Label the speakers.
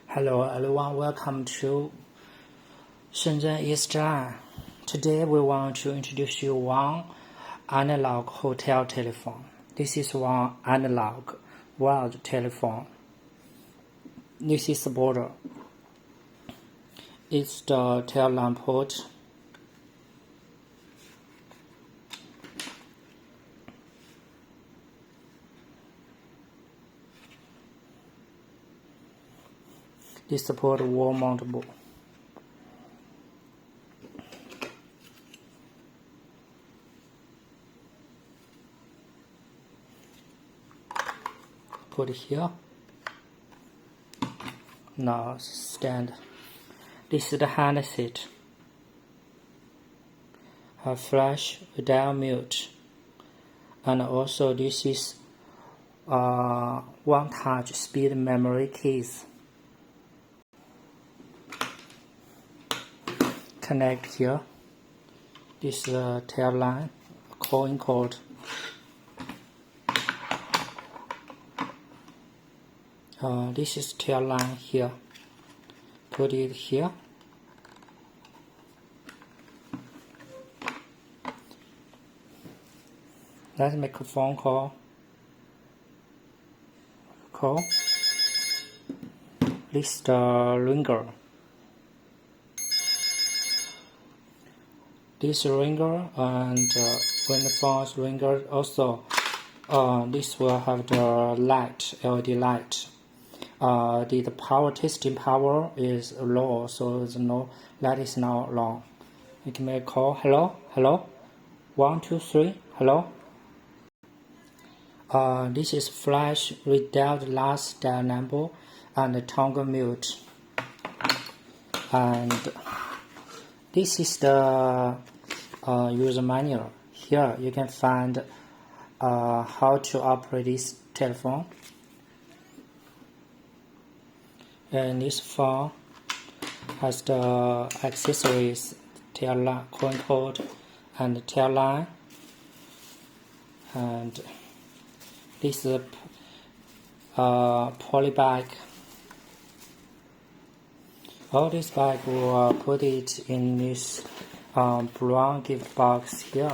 Speaker 1: Hello everyone, welcome to Shenzhen EAST LINE. Today we want to introduce you one analog hotel telephone. This is one analog wired telephone. This is the border. It's the tail lamp port. This support wall mountable. Put it here. Now stand. This is the handset. A flash, Redial mute, and also this is one touch speed memory case. Connect here. This is the tail line, calling cord. This is tail line here. Put it here. Let's make a phone call. This is the ringer. This ringer, and when the phone is ringer, also this will have the light, LED light. The power testing power is low, so the light is now long. You can make a call. Hello, 1 2 3. Hello. This is flash, Redial the last dial number, and the toggle mute. And this is the user manual. Here you can find how to operate this telephone. And this phone has the accessories, tail line, calling cord, and the tail line. And this is a poly bag. All this bag will put it in this brown gift box here.